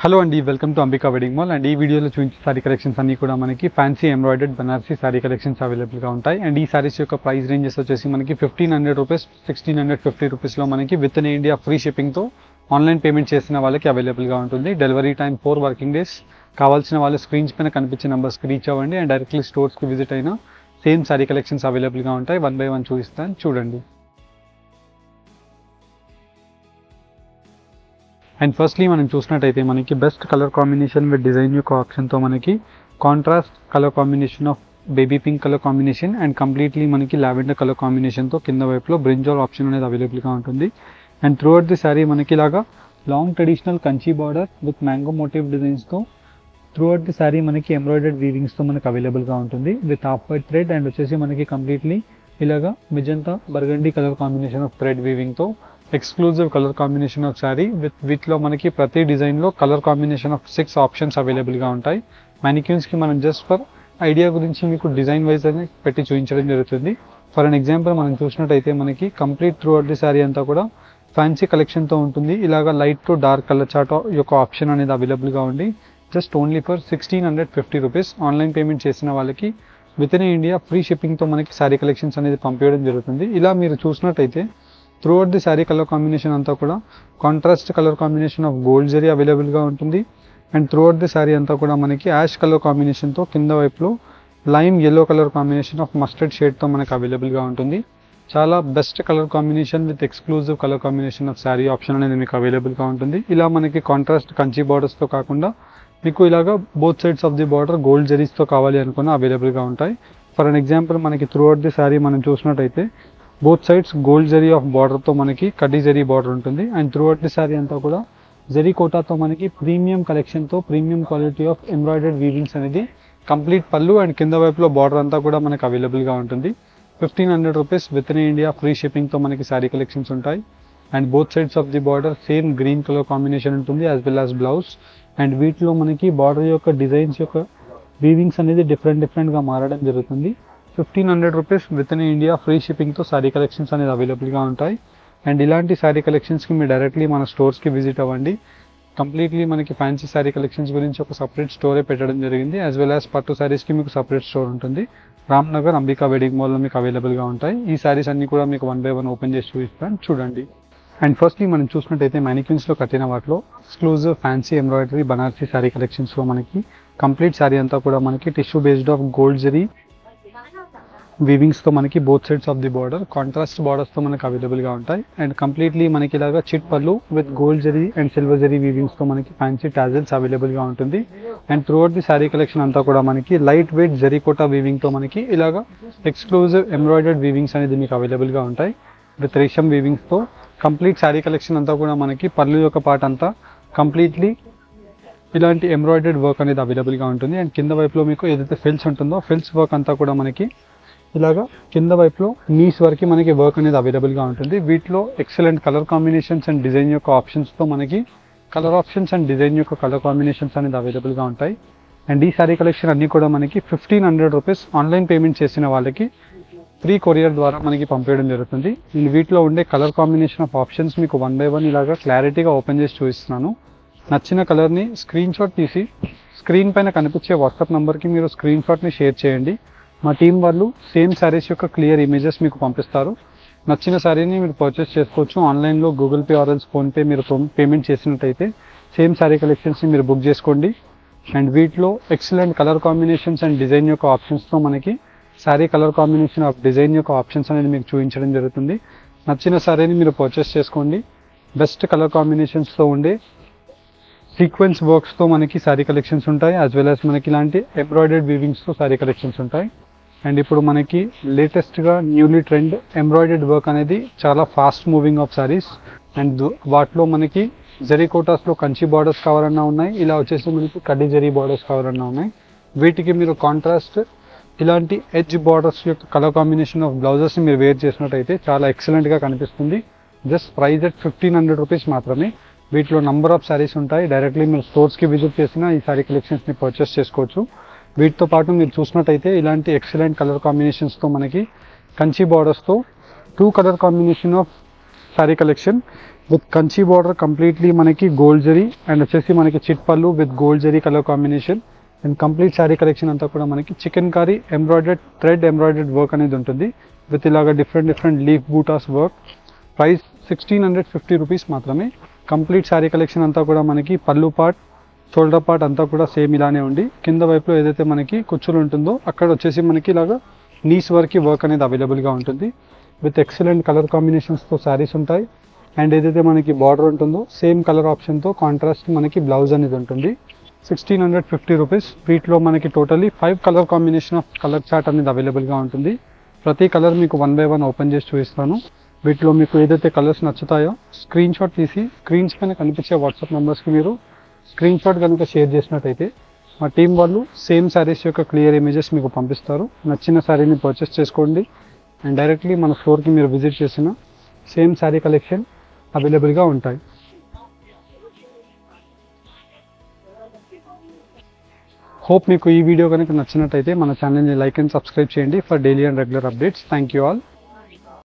Hello అండి, welcome to Ambika wedding mall. And ఈ వీడియోలో చూపించే సారీ కలెక్షన్స్ అన్ని కూడా మనకి fancy embroidered Banarasi sorry collections అవైలబుల్గా ఉంటాయి. అండ్ ఈ సారీస్ యొక్క ప్రైస్ రేంజెస్ వచ్చేసి మనకి 1500 రూపీస్, 1650 రూపీస్లో మనకి విత్ ఇన్ ఇండియా ఫ్రీ షిప్పింగ్తో ఆన్లైన్ పేమెంట్ చేసిన వాళ్ళకి అవైలబుల్గా ఉంటుంది. Delivery time 4 working days. కావాల్సిన వాళ్ళు స్క్రీన్స్ పైన కనిపించే నెంబర్స్కి రీచ్ అవ్వండి అండ్ డైరెక్ట్లీ స్టోర్స్కి విజిట్ అయినా సేమ్ సారీ కలెక్షన్స్ అవైలబుల్గా ఉంటాయి. 1 బై 1 చూపిస్తాను, చూడండి. అండ్ ఫస్ట్లీ మనం చూసినట్టయితే మనకి best colour combination with design యొక్క ఆప్షన్తో మనకి contrast colour combination of baby pink colour combination and completely మనకి లావెండర్ కలర్ కాంబినేషన్తో కింద వైపులో బ్రింజాల్ ఆప్షన్ అనేది అవైలబుల్గా ఉంటుంది. And throughout the saree మనకి ఇలాగా long traditional Kanchi border with mango motif డిజైన్స్తో త్రూ అవుట్ ది శారీ మనకి ఎంబ్రాయిడర్డ్ వీవింగ్స్తో మనకి అవైలబుల్గా ఉంటుంది with half white thread. And వచ్చేసి మనకి కంప్లీట్లీ ఇలాగా magenta burgundy colour combination of thread వీవింగ్తో exclusive colour combination of saree వీటిలో మనకి ప్రతి డిజైన్లో కలర్ కాంబినేషన్ ఆఫ్ 6 ఆప్షన్స్ అవైలబుల్గా ఉంటాయి. మ్యానిక్యూన్స్కి మనం జస్ట్ ఫర్ ఐడియా గురించి మీకు డిజైన్ వైజ్ అని పెట్టి చూపించడం జరుగుతుంది. ఫర్ అన్ ఎగ్జాంపుల్ మనం చూసినట్టయితే మనకి complete through out the saree అంతా కూడా ఫ్యాన్సీ కలెక్షన్తో ఉంటుంది. ఇలాగా light to dark colour chart యొక్క ఆప్షన్ అనేది అవైలబుల్గా ఉంది. Just only for 1650 rupees. Online payment చేసిన వాళ్ళకి విత్ ఇన్ ఇండియా ఫ్రీ షిప్పింగ్తో మనకి శారీ కలెక్షన్స్ అనేది పంపించడం జరుగుతుంది. ఇలా మీరు చూసినట్టయితే through out the sari colour combination అంతా కూడా contrast colour combination of gold zari అవైలబుల్గా ఉంటుంది. And throughout the saree అంతా కూడా మనకి యాష్ కలర్ కాంబినేషన్తో కింద వైపులో lime yellow colour combination of mustard షేడ్తో మనకి అవైలబుల్గా ఉంటుంది. చాలా best colour combination with exclusive colour combination of saree option అనేది మీకు అవైలబుల్గా ఉంటుంది. ఇలా మనకి కాంట్రాస్ట్ కంచి బార్డర్స్తో కాకుండా మీకు ఇలాగా both sides of the border gold జరీస్తో కావాలి అనుకున్న అవైలబుల్గా ఉంటాయి. ఫర్ అన్ ఎగ్జాంపుల్ మనకి త్రూ అవుట్ ది శారీ మనం చూసినట్టయితే both sides gold zari of బార్డర్తో మనకి కడ్డీ జరీ బార్డర్ ఉంటుంది. And throughout the saree అంతా కూడా జరీ కోటాతో మనకి ప్రీమియం కలెక్షన్తో premium quality of embroidered weavings అనేది కంప్లీట్ పళ్ళు అండ్ కింద వైపులో బార్డర్ అంతా కూడా మనకి అవైలబుల్గా ఉంటుంది. 1500 rupees within India free షిప్పింగ్తో మనకి శారీ కలెక్షన్స్ ఉంటాయి. And both sides of the border same green colour combination ఉంటుంది as well as blouse. And వీటిలో మనకి బార్డర్ యొక్క డిజైన్స్ యొక్క వీవింగ్స్ అనేది డిఫరెంట్గా మారడం జరుగుతుంది. 1500 rupees within India free షిప్పింగ్తో శారీ కలెక్షన్స్ అనేది అవైలబుల్గా ఉంటాయి. అండ్ ఇలాంటి శారీ కలెక్షన్స్కి మీరు డైరెక్ట్లీ మన స్టోర్స్కి విజిట్ అవ్వండి. కంప్లీట్లీ మనకి ఫ్యాన్సీ శారీ కలెక్షన్స్ గురించి ఒక సపరేట్ స్టోరే పెట్టడం జరిగింది. యాజ్ వెల్ యాజ్ పట్టు శారీస్కి మీకు సపరేట్ స్టోర్ ఉంటుంది. రామ్నగర్ అంబికా వెడ్డింగ్ మాల్లో మీకు అవైలబుల్గా ఉంటాయి. ఈ శారీస్ అన్ని కూడా మీకు 1 బై 1 ఓపెన్ చేసి చూపిస్తాను, చూడండి. అండ్ ఫస్ట్లీ మనం చూసినట్టయితే మ్యానిక్యూన్స్లో కట్టిన వాటిలో exclusive fancy embroidery Banarasi saree కలెక్షన్స్లో మనకి కంప్లీట్ శారీ అంతా కూడా మనకి tissue based of gold zari వీవింగ్స్తో మనకి both sides of the border contrast బార్డర్స్తో మనకి అవైలబుల్గా ఉంటాయి. అండ్ కంప్లీట్లీ మనకి ఇలాగా చిట్ పళ్ళు with gold zari and silver zari వీవింగ్స్తో మనకి ఫ్యాన్సీ టాజల్స్ అవైలబుల్గా ఉంటుంది. And throughout the saree collection అంతా కూడా మనకి లైట్ వెయిట్ జరీ కోటా వీవింగ్తో మనకి ఇలాగా ఎక్స్క్లూజివ్ ఎంబ్రాయిడర్డ్ వీవింగ్స్ అనేది మీకు అవైలబుల్గా ఉంటాయి విత్ రేషం వీవింగ్స్తో. కంప్లీట్ శారీ కలెక్షన్ అంతా కూడా మనకి పళ్ళు యొక్క పార్ట్ అంతా కంప్లీట్లీ ఇలాంటి ఎంబ్రాయిడర్డ్ వర్క్ అనేది అవైలబుల్గా ఉంటుంది. అండ్ కింద వైపులో మీకు ఏదైతే ఫిల్స్ ఉంటుందో ఫిల్స్ వర్క్ అంతా కూడా మనకి ఇలాగా కింద వైపులో నీస్ వరకు మనకి వర్క్ అనేది అవైలబుల్గా ఉంటుంది. వీటిలో excellent colour combinations and design యొక్క ఆప్షన్స్తో మనకి కలర్ ఆప్షన్స్ అండ్ డిజైన్ యొక్క కలర్ కాంబినేషన్స్ అనేది అవైలబుల్గా ఉంటాయి. అండ్ ఈ శారీ కలెక్షన్ అన్నీ కూడా మనకి 1500 రూపీస్ ఆన్లైన్ పేమెంట్ చేసిన వాళ్ళకి ఫ్రీ కొరియర్ ద్వారా మనకి పంపించడం జరుగుతుంది. నేను వీటిలో ఉండే కలర్ కాంబినేషన్ ఆఫ్ ఆప్షన్స్ మీకు 1 బై 1 ఇలాగా క్లారిటీగా ఓపెన్ చేసి చూపిస్తున్నాను. నచ్చిన కలర్ని స్క్రీన్ షాట్ తీసి స్క్రీన్ పైన కనిపించే వాట్సాప్ నెంబర్కి మీరు స్క్రీన్ షాట్ని షేర్ చేయండి. మా టీం వాళ్ళు సేమ్ శారీస్ యొక్క క్లియర్ ఇమేజెస్ మీకు పంపిస్తారు. నచ్చిన శారీని మీరు పర్చేస్ చేసుకోవచ్చు. ఆన్లైన్లో గూగుల్ పే ఆర్ఎల్స్ ఫోన్పే మీరు పేమెంట్ చేసినట్టయితే సేమ్ శారీ కలెక్షన్స్ని మీరు బుక్ చేసుకోండి. అండ్ వీటిలో excellent colour combinations and design యొక్క ఆప్షన్స్తో మనకి sari colour combination of design యొక్క ఆప్షన్స్ అనేది మీకు చూపించడం జరుగుతుంది. నచ్చిన శారీని మీరు పర్చేస్ చేసుకోండి. బెస్ట్ కలర్ కాంబినేషన్స్తో ఉండే సీక్వెన్స్ వర్క్స్తో మనకి శారీ కలెక్షన్స్ ఉంటాయి. యాజ్ వెల్ యాజ్ మనకి ఇలాంటి ఎంబ్రాయిడర్డ్ వీవింగ్స్తో శారీ కలెక్షన్స్ ఉంటాయి. అండ్ ఇప్పుడు మనకి లేటెస్ట్గా న్యూలీ ట్రెండ్ ఎంబ్రాయిడర్డ్ వర్క్ అనేది చాలా fast moving of saris. And వాటిలో మనకి జరీ కోటాస్లో కంచి బార్డర్స్ కావాలన్నా ఉన్నాయి. ఇలా వచ్చేసి మనకి కడ్డీ జరీ బార్డర్స్ కావాలన్నా ఉన్నాయి. వీటికి మీరు కాంట్రాస్ట్ ఇలాంటి ఎడ్జ్ బార్డర్స్ యొక్క కలర్ కాంబినేషన్ ఆఫ్ బ్లౌజెస్ని మీరు వేర్ చేసినట్టయితే చాలా ఎక్సలెంట్గా కనిపిస్తుంది. జస్ట్ ప్రైస్ ఎట్ 1500 రూపీస్ మాత్రమే. వీటిలో నంబర్ ఆఫ్ శారీస్ ఉంటాయి. డైరెక్ట్లీ మీరు స్టోర్స్కి విజిట్ చేసినా ఈ శారీ కలెక్షన్స్ని పర్చేస్ చేసుకోవచ్చు. వీటితో పాటు మీరు చూసినట్టయితే ఇలాంటి ఎక్సలెంట్ కలర్ కాంబినేషన్స్తో మనకి కంచి బార్డర్స్తో 2 colour combination of saree collection with Kanchi border completely మనకి గోల్డ్ జరీ అండ్ వచ్చేసి మనకి చిట్ పళ్ళు with gold zari colour combination and complete saree collection అంతా కూడా మనకి చికెన్ కారీ ఎంబ్రాయిడెడ్ వర్క్ అనేది ఉంటుంది విత్ ఇలాగా different leaf buttas work. Price 1650 rupees మాత్రమే. కంప్లీట్ శారీ కలెక్షన్ అంతా కూడా మనకి పళ్ళు పార్ట్ షోల్డర్ పార్ట్ అంతా కూడా సేమ్ ఇలానే ఉండి కింద వైపులో ఏదైతే మనకి కుచ్చులు ఉంటుందో అక్కడ వచ్చేసి మనకి ఇలాగా నీస్ వరకు వర్క్ అనేది అవైలబుల్గా ఉంటుంది విత్ ఎక్సలెంట్ కలర్ కాంబినేషన్స్తో శారీస్ ఉంటాయి. అండ్ ఏదైతే మనకి బార్డర్ ఉంటుందో సేమ్ కలర్ ఆప్షన్తో కాంట్రాస్ట్ మనకి బ్లౌజ్ అనేది ఉంటుంది. 1650 రూపీస్. వీటిలో మనకి totally 5 colour combination of colour chart అనేది అవైలబుల్గా ఉంటుంది. ప్రతి కలర్ మీకు 1 by 1 ఓపెన్ చేసి చూపిస్తాను. వీటిలో మీకు ఏదైతే కలర్స్ నచ్చుతాయో స్క్రీన్ షాట్ తీసి స్క్రీన్స్ పైన కనిపించే వాట్సాప్ నెంబర్స్కి మీరు స్క్రీన్ షాట్ కనుక షేర్ చేసినట్టయితే మా టీం వాళ్ళు సేమ్ శారీస్ యొక్క క్లియర్ ఇమేజెస్ మీకు పంపిస్తారు. నచ్చిన శారీని పర్చేస్ చేసుకోండి అండ్ డైరెక్ట్లీ మన స్టోర్కి మీరు విజిట్ చేసిన సేమ్ శారీ కలెక్షన్ అవైలబుల్గా ఉంటాయి. హోప్ మీకు ఈ వీడియో కనుక నచ్చినట్టయితే మన ఛానల్ని లైక్ అండ్ సబ్స్క్రైబ్ చేయండి for daily and regular updates. Thank you all.